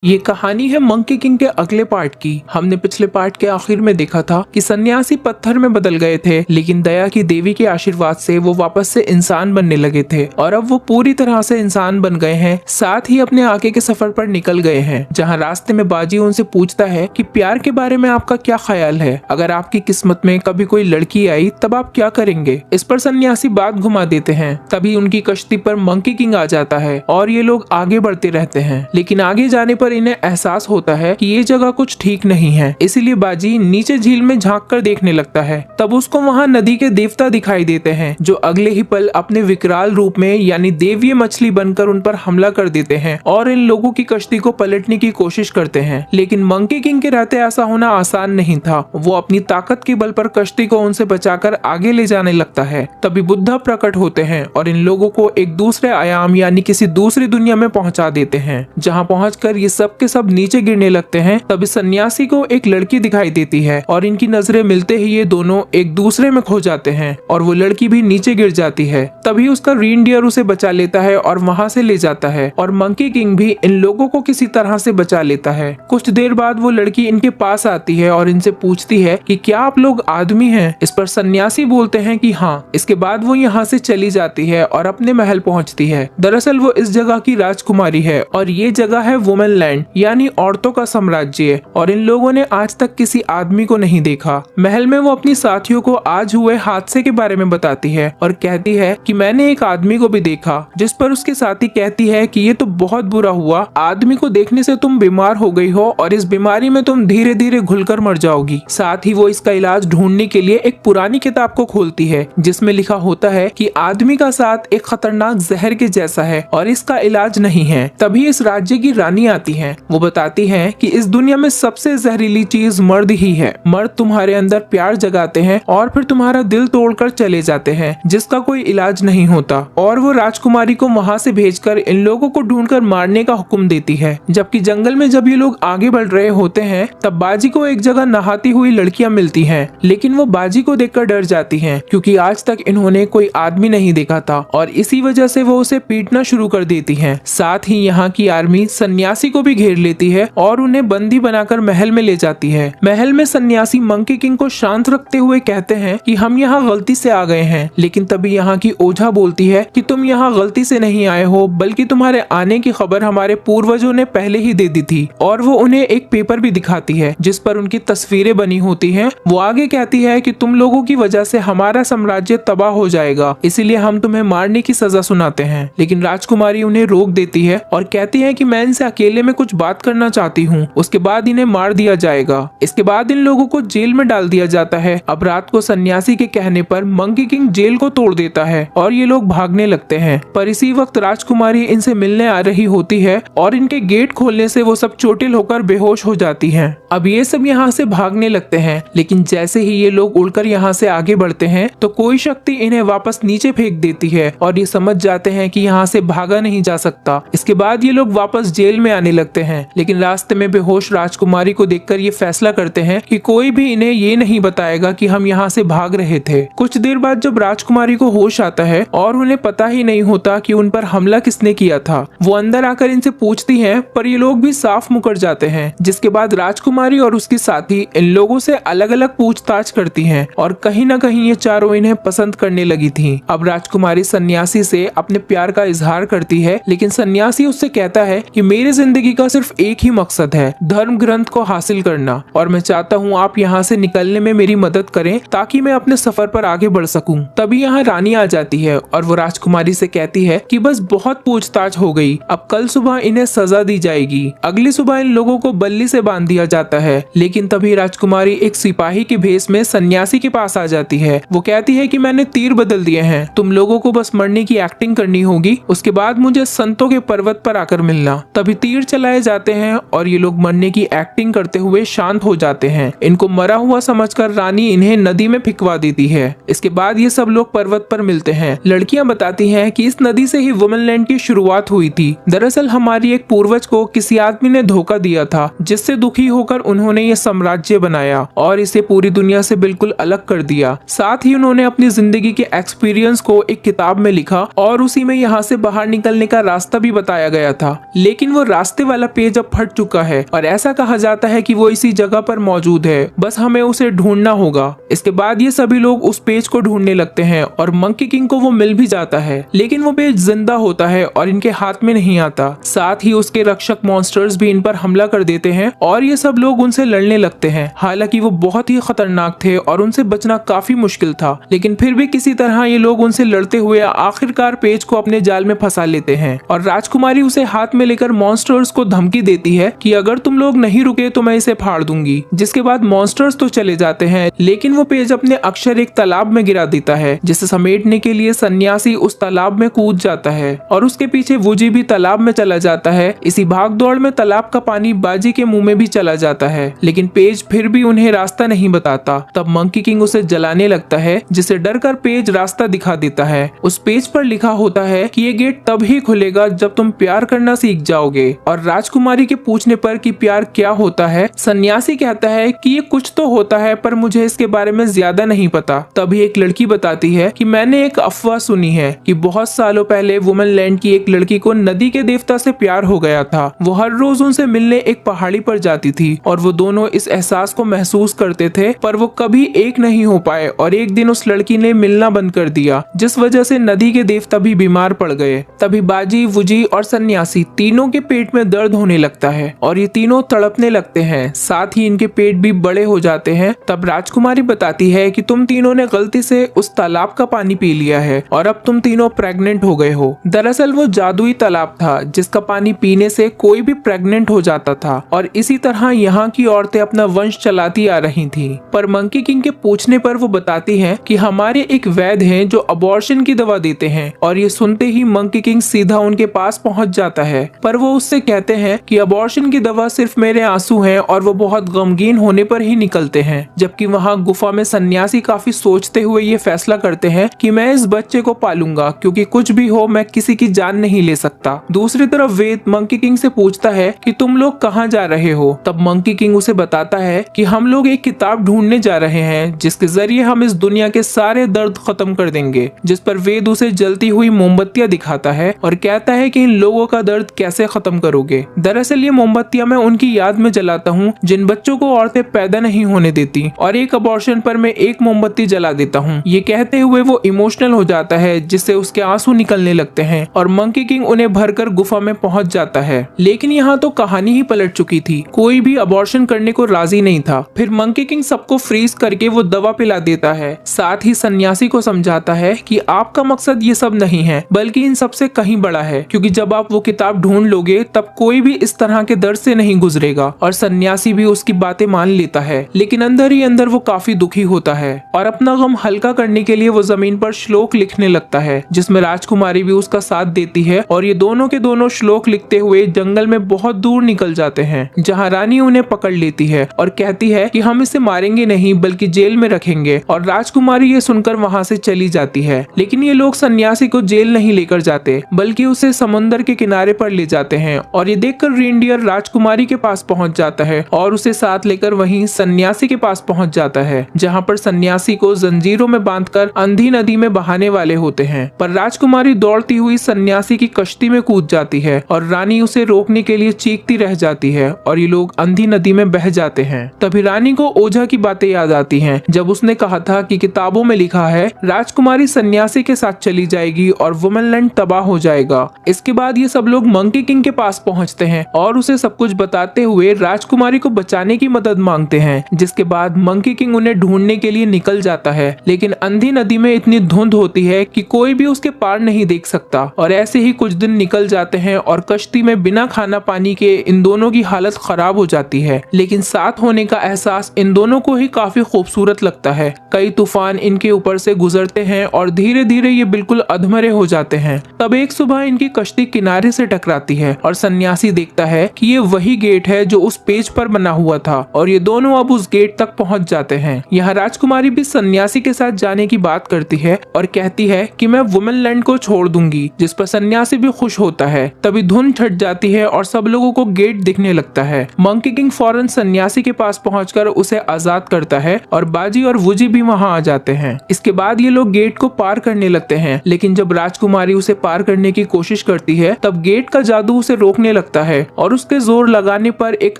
ये कहानी है मंकी किंग के अगले पार्ट की। हमने पिछले पार्ट के आखिर में देखा था कि सन्यासी पत्थर में बदल गए थे, लेकिन दया की देवी के आशीर्वाद से वो वापस से इंसान बनने लगे थे और अब वो पूरी तरह से इंसान बन गए हैं। साथ ही अपने आगे के सफर पर निकल गए हैं, जहाँ रास्ते में बाजी उनसे पूछता है कि प्यार के बारे में आपका क्या ख्याल है, अगर आपकी किस्मत में कभी कोई लड़की आई तब आप क्या करेंगे। इस पर सन्यासी बात घुमा देते हैं। तभी उनकी कश्ती पर मंकी किंग आ जाता है और ये लोग आगे बढ़ते रहते हैं, लेकिन आगे जाने पर इन्हें एहसास होता है कि ये जगह कुछ ठीक नहीं है। इसीलिए बाजी नीचे झील में झांक कर देखने लगता है। तब उसको वहाँ नदी के देवता दिखाई देते हैं, जो अगले ही पल अपने विकराल रूप में यानी देवीय मछली बनकर उन पर हमला कर देते हैं और इन लोगों की कश्ती को पलटने की कोशिश करते हैं। लेकिन मंकी किंग के रहते ऐसा होना आसान नहीं था। वो अपनी ताकत के बल पर कश्ती को उनसे बचाकर आगे ले जाने लगता है। तभी बुद्धा प्रकट होते हैं और इन लोगों को एक दूसरे आयाम यानी किसी दूसरी दुनिया में पहुंचा देते हैं, जहां पहुंचकर ये सब के सब नीचे गिरने लगते हैं। तभी सन्यासी को एक लड़की दिखाई देती है और इनकी नजरें मिलते ही ये दोनों एक दूसरे में खो जाते हैं और वो लड़की भी नीचे गिर जाती है। तभी उसका रेनडियर उसे बचा लेता है और वहां से ले जाता है और मंकी किंग भी इन लोगों को किसी तरह से बचा लेता है। कुछ देर बाद वो लड़की इनके पास आती है और इनसे पूछती है कि क्या आप लोग आदमी हैं। इस पर सन्यासी बोलते हैं कि हाँ। इसके बाद वो यहाँ से चली जाती है और अपने महल पहुँचती है। दरअसल वो इस जगह की राजकुमारी है और ये जगह है वुमेन लैंड यानी औरतों का साम्राज्य, और इन लोगों ने आज तक किसी आदमी को नहीं देखा। महल में वो अपनी साथियों को आज हुए हादसे के बारे में बताती है और कहती है कि मैंने एक आदमी को भी देखा, जिस पर उसके साथी कहती है कि ये तो बहुत बुरा हुआ, आदमी को देखने से तुम बीमार हो गई हो और इस बीमारी में तुम धीरे धीरे घुलकर मर जाओगी। साथ ही वो इसका इलाज ढूंढने के लिए एक पुरानी किताब को खोलती है, जिसमें लिखा होता है कि आदमी का साथ एक खतरनाक जहर के जैसा है और इसका इलाज नहीं है। तभी इस राज्य की रानी आती है। वो बताती है कि इस दुनिया में सबसे जहरीली चीज मर्द ही है। मर्द तुम्हारे अंदर प्यार जगाते हैं और फिर तुम्हारा दिल तोड़कर चले जाते हैं, जिसका कोई इलाज नहीं होता। और वो राजकुमारी को वहाँ से भेजकर इन लोगों को ढूंढकर मारने का हुक्म देती है। जबकि जंगल में जब ये लोग आगे बढ़ रहे होते हैं, तब बाजी को एक जगह नहाती हुई लड़कियां मिलती हैं, लेकिन वो बाजी को देखकर डर जाती हैं, क्योंकि आज तक इन्होंने कोई आदमी नहीं देखा था और इसी वजह से वो उसे पीटना शुरू कर देती हैं। साथ ही यहाँ की आर्मी सन्यासी को भी घेर लेती है और उन्हें बंदी बनाकर महल में ले जाती है। महल में सन्यासी मंकी किंग को शांत रखते हुए कहते हैं कि हम यहाँ गलती से आ गए हैं, लेकिन तभी यहाँ की ओझा बोलती है कि तुम यहाँ गलती से नहीं आए हो, बल्कि तुम्हारे आने की खबर हमारे पूर्वजों ने पहले ही दे दी थी। और वो उन्हें एक पेपर भी दिखाती है जिस पर उनकी तस्वीरें बनी होती हैं। वो आगे कहती है कि तुम लोगों की वजह से हमारा साम्राज्य तबाह हो जाएगा, इसीलिए हम तुम्हें मारने की सजा सुनाते हैं। लेकिन राजकुमारी उन्हें रोक देती है और कहती है कि मैं इनसे अकेले में कुछ बात करना चाहती हूँ, उसके बाद इन्हें मार दिया जाएगा। इसके बाद इन लोगों को जेल में डाल दिया जाता है। अब रात को सन्यासी के कहने पर मंकी किंग जेल को तोड़ देता है और ये लोग भागने लगते हैं। पर इसी वक्त राजकुमारी इनसे मिलने आ रही होती है और इनके गेट खोलने से वो सब चोटिल होकर बेहोश हो जाती हैं। अब ये सब यहाँ से भागने लगते हैं, लेकिन जैसे ही ये लोग उड़कर यहाँ से आगे बढ़ते हैं तो कोई शक्ति इन्हें वापस नीचे फेंक देती है और ये समझ जाते हैं कि यहाँ से भागा नहीं जा सकता। इसके बाद ये लोग वापस जेल में आने लगते हैं, लेकिन रास्ते में बेहोश राजकुमारी को देखकर ये फैसला करते हैं कि कोई भी इन्हें ये नहीं बताएगा कि हम यहाँ से भाग रहे थे। कुछ देर बाद जब राजकुमारी को होश आता है और उन्हें पता ही नहीं होता कि उन पर हमला किसने किया था, वो अंदर आकर इनसे पूछती हैं, पर ये लोग भी साफ मुकर जाते हैं। जिसके बाद राजकुमारी और उसकी साथी इन लोगों से अलग अलग पूछताछ करती हैं और कहीं न कहीं ये चारों इन्हें पसंद करने लगी थी। अब राजकुमारी सन्यासी से अपने प्यार का इजहार करती है, लेकिन सन्यासी उससे कहता है कि मेरी जिंदगी का सिर्फ एक ही मकसद है, धर्म ग्रंथ को हासिल करना, और मैं चाहता हूँ आप यहाँ से निकलने में मेरी मदद करें ताकि मैं अपने सफर पर आगे बढ़ सकूं। तभी यहाँ रानी आ जाती है और वो राजकुमारी से कहती है कि बस बहुत पूछताछ हो गई, अब कल सुबह इन्हें सजा दी जाएगी। अगली सुबह इन लोगों को बल्ली से बांध दिया जाता है। लेकिन तभी राजकुमारी एक सिपाही के भेष में सन्यासी के पास आ जाती है। वो कहती है कि मैंने तीर बदल दिए हैं, तुम लोगों को बस मरने की एक्टिंग करनी होगी, उसके बाद मुझे संतों के पर्वत पर आकर मिलना। तभी तीर चलाए जाते हैं और ये लोग मरने की एक्टिंग करते हुए शांत हो जाते हैं। इनको मरा हुआ समझकर रानी इन्हें नदी में फिकवा देती है। इसके बाद ये सब लोग पर्वत पर मिलते हैं। लड़कियां बताती हैं कि इस नदी से ही वुमेन लैंड की शुरुआत हुई थी। दरअसल हमारी एक पूर्वज को किसी आदमी ने धोखा दिया था, जिससे दुखी होकर उन्होंने ये साम्राज्य बनाया और इसे पूरी दुनिया से बिल्कुल अलग कर दिया। साथ ही उन्होंने अपनी जिंदगी के एक्सपीरियंस को एक किताब में लिखा और उसी में यहाँ से बाहर निकलने का रास्ता भी बताया गया था। लेकिन वो रास्ते वाला पेज अब फट चुका है और ऐसा कहा जाता है कि वो इसी जगह पर मौजूद है, बस हमें उसे ढूंढना होगा। इसके बाद ये सभी लोग उस पेज को ढूंढने लगते हैं और मंकी किंग को वो मिल भी जाता है, लेकिन वो पेज जिंदा होता है और इनके हाथ में नहीं आता। साथ ही उसके रक्षक मॉन्स्टर्स भी इन पर हमला कर देते हैं और ये सब लोग उनसे लड़ने लगते हैं। हालांकि वो बहुत ही खतरनाक थे और उनसे बचना काफी मुश्किल था, लेकिन फिर भी किसी तरह ये लोग उनसे लड़ते हुए आखिरकार पेज को अपने जाल में फंसा लेते हैं और राजकुमारी उसे हाथ में लेकर मॉन्स्टर्स को धमकी देती है कि अगर तुम लोग नहीं रुके तो मैं इसे फाड़ दूंगी। जिसके बाद मॉन्स्टर्स तो चले जाते हैं, लेकिन वो पेज अपने अक्षर एक तालाब में गिरा देता है, जिसे समेटने के लिए सन्यासी उस तालाब में कूद जाता है और उसके पीछे वुजी भी तालाब में चला जाता है। इसी भागदौड़ में तालाब का पानी बाजी के मुंह में भी चला जाता है, लेकिन पेज फिर भी उन्हें रास्ता नहीं बताता। तब मंकी किंग उसे जलाने लगता है, जिसे डरकर पेज रास्ता दिखा देता है। उस पेज पर लिखा होता है कि ये गेट तब ही खुलेगा जब तुम प्यार करना सीख जाओगे। और राजकुमारी के पूछने पर कि प्यार क्या होता है, सन्यासी कहता है कि ये कुछ तो होता है पर मुझे इसके बारे में ज्यादा नहीं पता। तभी एक लड़की बताती है कि मैंने एक अफवाह सुनी है कि बहुत सालों पहले वुमन लैंड की एक लड़की को नदी के देवता से प्यार हो गया था। वो हर रोज उनसे मिलने एक पहाड़ी पर जाती थी और वो दोनों इस एहसास को महसूस करते थे, पर वो कभी एक नहीं हो पाए और एक दिन उस लड़की ने मिलना बंद कर दिया, जिस वजह से नदी के देवता भी बीमार पड़ गए। तभी बाजी, वुजी और सन्यासी तीनों के पेट में दर्द होने लगता है और ये तीनों तड़पने लगते हैं, साथ ही इनके पेट भी बड़े हो जाते हैं। तब राजकुमारी बताती है कि तुम तीनों ने गलती से उस तालाब का पानी पी लिया है और अब तुम तीनों प्रेग्नेंट हो गए हो। दरअसल वो जादुई तालाब था जिसका पानी पीने से कोई भी प्रेग्नेंट हो जाता था और इसी तरह यहाँ की औरतें अपना वंश चलाती आ रही थी। पर मंकी किंग के पूछने पर वो बताती हैं कि हमारे एक वैद्य हैं जो अबॉर्शन की दवा देते हैं। और ये सुनते ही मंकी किंग सीधा उनके पास पहुंच जाता है, पर वो उससे कहते हैं कि अबॉर्शन की दवा सिर्फ मेरे आंसू हैं और वो बहुत गमगीन होने पर ही निकलते हैं। जबकि वहाँ गुफा में सन्यासी काफी सोचते हुए ये फैसला करते हैं कि मैं इस बच्चे को पालूंगा, क्योंकि कुछ भी हो मैं किसी की जान नहीं ले सकता। दूसरी तरफ वेद मंकी किंग से पूछता है कि तुम लोग कहाँ जा रहे हो। तब मंकी किंग उसे बताता है कि हम लोग एक किताब ढूंढने जा रहे हैं जिसके जरिए हम इस दुनिया के सारे दर्द खत्म कर देंगे। जिस पर वेद उसे जलती हुई मोमबत्तियां दिखाता है और कहता है कि इन लोगों का दर्द कैसे खत्म करोगे। दरअसल ये मोमबत्तियां मैं उनकी याद में जलाता हूँ जिन बच्चों को औरतें पैदा नहीं होने देती, और एक अबॉर्शन पर मैं एक मोमबत्ती जला देता हूँ। ये कहते हुए वो इमोशनल हो जाता है, जिससे उसके आंसू निकलने लगते हैं और मंकी किंग उन्हें भरकर गुफा में पहुंच जाता है। लेकिन यहाँ तो कहानी ही पलट चुकी थी, कोई भी अबॉर्शन करने को राजी नहीं था। फिर मंकी किंग सबको फ्रीज करके वो दवा पिला देता है, साथ ही सन्यासी को समझाता है कि आपका मकसद ये सब नहीं है बल्कि इन सबसे कहीं बड़ा है, क्योंकि जब आप वो किताब ढूंढ लोगे तब कोई भी इस तरह के दर्द से नहीं गुजरेगा। और सन्यासी भी उसकी बातें मान लेता है, लेकिन अंदर ही अंदर वो काफी दुखी होता है और अपना गम हल्का करने के लिए वो जमीन पर श्लोक लिखने लगता है, जिसमें राजकुमारी भी उसका साथ देती है। और ये दोनों के दोनों श्लोक लिखते हुए जंगल में बहुत दूर निकल जाते हैं, जहाँ रानी उन्हें पकड़ लेती है और कहती है कि हम इसे मारेंगे नहीं बल्कि जेल में रखेंगे। और राजकुमारी ये सुनकर वहाँ से चली जाती है, लेकिन ये लोग सन्यासी को जेल नहीं लेकर जाते बल्कि उसे समुद्र के किनारे पर ले जाते हैं। और ये देखकर रेनडियर राजकुमारी के पास पहुँच जाता है और उसे साथ लेकर वहीं सन्यासी के पास पहुँच जाता है, जहाँ पर सन्यासी को जंजीरों में बांधकर अंधी नदी में बहाने वाले होते हैं। पर राजकुमारी दौड़ती हुई सन्यासी की कश्ती में कूद जाती है और रानी उसे रोकने के लिए चीखती रह जाती है और ये लोग अंधी नदी में बह जाते हैं। तभी रानी को ओझा की बातें याद आती हैं, जब उसने कहा था कि किताबों में लिखा है राजकुमारी सन्यासी के साथ चली जाएगी और वुमनलैंड तबाह हो जाएगा। इसके बाद ये सब लोग मंकी किंग के पास पहुंचते हैं और उसे सब कुछ बताते हुए राजकुमारी को बचाने की मदद मांगते हैं। जिसके बाद मंकी किंग उन्हें ढूंढने के लिए निकल जाता है, लेकिन अंधी नदी में इतनी धुंध होती है कि कोई भी उसके पार नहीं देख सकता। और ऐसे ही कुछ दिन निकल जाते हैं और कश्ती में बिना खाना पानी के इन दोनों की हालत खराब हो जाती है, लेकिन साथ होने का एहसास इन दोनों को ही काफी खूबसूरत लगता है। कई तूफान इनके ऊपर से गुजरते हैं और धीरे धीरे ये बिल्कुल अधमरे हो जाते हैं। तब एक सुबह इनकी कश्ती किनारे से टकराती है और सन्यासी देखता है कि ये वही गेट है जो उस पेज पर बना हुआ था और ये दोनों अब उस गेट तक पहुंच जाते हैं। यहाँ राजकुमारी भी सन्यासी के साथ जाने की बात करती है और कहती है कि मैं वुमनलैंड को छोड़ दूंगी, जिस पर सन्यासी भी खुश होता है। तभी धुंध छट जाती है और सब लोगों को गेट दिखने लगता है। मंकी किंग फौरन सन्यासी के पास पहुंचकर उसे आजाद करता है और बाजी और वुजी भी वहां आ जाते हैं। इसके बाद ये लोग गेट को पार करने लगते हैं, लेकिन जब राजकुमारी उसे पार करने की कोशिश करती है तब गेट का जादू उसे रोकने लगता है और उसके जोर लगाने पर एक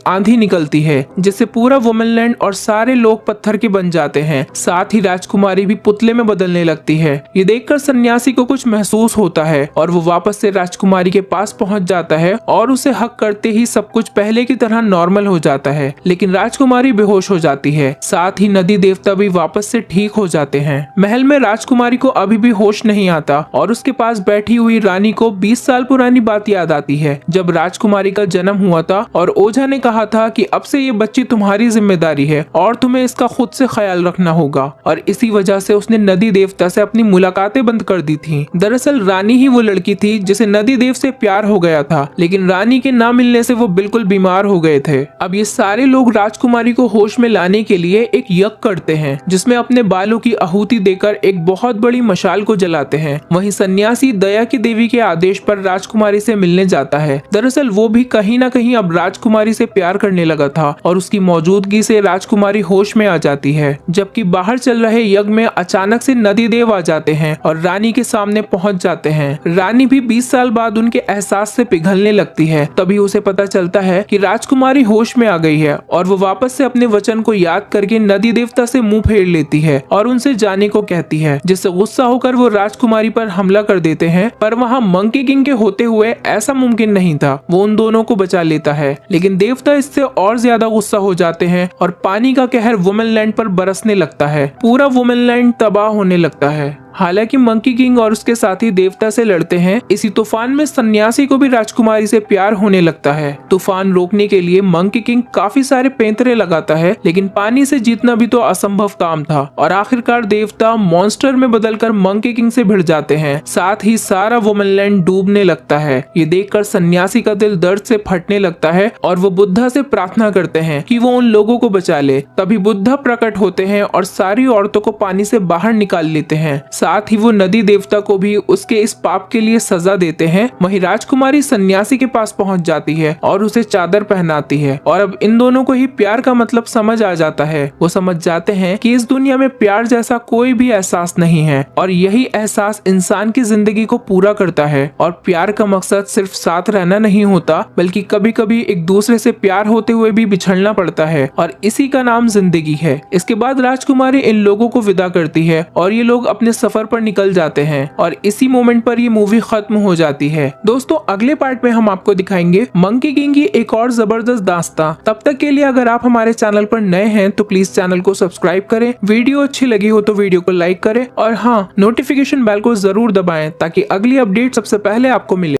आंधी निकलती है जिससे पूरा वुमनलैंड और सारे लोग पत्थर के बन जाते हैं। साथ ही राजकुमारी भी पुतले में बदलने लगती है। ये देखकर सन्यासी को कुछ महसूस होता है और वो वापस से राजकुमारी के पास पहुंच जाता है और उसे हक करते ही सब कुछ पहले की तरह नॉर्मल हो जाता है। लेकिन राजकुमारी बेहोश हो जाती है। साथ ही नदी देवता भी वापस से ठीक हो जाते हैं। महल में राजकुमारी को अभी भी होश नहीं आता और उसके पास बैठी हुई रानी को 20 साल पुरानी बात याद आती है जब राजकुमारी का जन्म हुआ था और ओझा ने कहा था कि अब से ये बच्ची तुम्हारी जिम्मेदारी है और तुम्हें इसका खुद से ख्याल रखना होगा। और इसी वजह से उसने नदी देवता से अपनी मुलाकातें बंद कर दी थी। दरअसल रानी ही वो लड़की थी जिसे नदी देव से प्यार हो गया था, लेकिन रानी के ना मिलने से वो बिल्कुल बीमार हो गए थे। अब ये सारे लोग राजकुमारी को होश में लाने के लिए एक यज्ञ करते हैं जिसमें अपने बालों की आहुति देकर एक बहुत बड़ी मशाल को जलाते हैं। वहीं सन्यासी दया की देवी के आदेश पर राजकुमारी से मिलने जाता है। दरअसल वो भी कहीं ना कहीं अब राजकुमारी से प्यार करने लगा था और उसकी मौजूदगी से राजकुमारी होश में आ जाती है। जबकि बाहर चल रहे यज्ञ में अचानक से नदी देव आ जाते हैं और रानी के सामने पहुंच जाते हैं। रानी भी 20 साल बाद उनके एहसास से पिघलने लगती है। तभी उसे पता चलता है कि राजकुमारी होश में आ गई है और वो वापस से अपने वचन को याद करके नदी देवता से मुंह फेर लेती है और उनसे जाने को कहती है, जिससे गुस्सा होकर वो राजकुमारी पर हमला कर देते हैं। पर वहाँ मंकी किंग के होते हुए ऐसा मुमकिन नहीं था। वो उन दोनों को बचा लेता है, लेकिन देवता इससे और ज्यादा गुस्सा हो जाते हैं और पानी का कहर वुमनलैंड पर बरसने लगता है। पूरा वुमनलैंड तबाह होने लगता है। हालांकि मंकी किंग और उसके साथी देवता से लड़ते हैं। इसी तूफान में सन्यासी को भी राजकुमारी से प्यार होने लगता है। तूफान रोकने के लिए मंकी किंग काफी सारे पैंतरे लगाता है, लेकिन पानी से जीतना भी तो असंभव काम था और आखिरकार देवता मॉन्स्टर में बदलकर मंकी किंग से भिड़ जाते हैं। साथ ही सारा वुमनलैंड डूबने लगता है। ये देखकर सन्यासी का दिल दर्द से फटने लगता है और वो बुद्धा से प्रार्थना करते हैं कि वो उन लोगों को बचा ले। तभी बुद्धा प्रकट होते हैं और सारी औरतों को पानी से बाहर निकाल लेते हैं। साथ ही वो नदी देवता को भी उसके इस पाप के लिए सजा देते हैं। वहीं राजकुमारी सन्यासी के पास पहुंच जाती है और उसे चादर पहनाती है और अब इन दोनों को ही प्यार का मतलब समझ आ जाता है। वो समझ जाते हैं कि इस दुनिया में प्यार जैसा कोई भी एहसास नहीं है और यही एहसास इंसान की जिंदगी को पूरा करता है। और प्यार का मकसद सिर्फ साथ रहना नहीं होता, बल्कि कभी कभी एक दूसरे से प्यार होते हुए भी बिछड़ना पड़ता है और इसी का नाम जिंदगी है। इसके बाद राजकुमारी इन लोगों को विदा करती है और ये लोग अपने सफर पर निकल जाते हैं और इसी मोमेंट पर ये मूवी खत्म हो जाती है। दोस्तों अगले पार्ट में हम आपको दिखाएंगे मंकी किंग की एक और जबरदस्त दास्तां। तब तक के लिए अगर आप हमारे चैनल पर नए हैं तो प्लीज चैनल को सब्सक्राइब करें, वीडियो अच्छी लगी हो तो वीडियो को लाइक करें और हाँ, नोटिफिकेशन बेल को जरूर दबाएं ताकि अगली अपडेट सबसे पहले आपको मिले।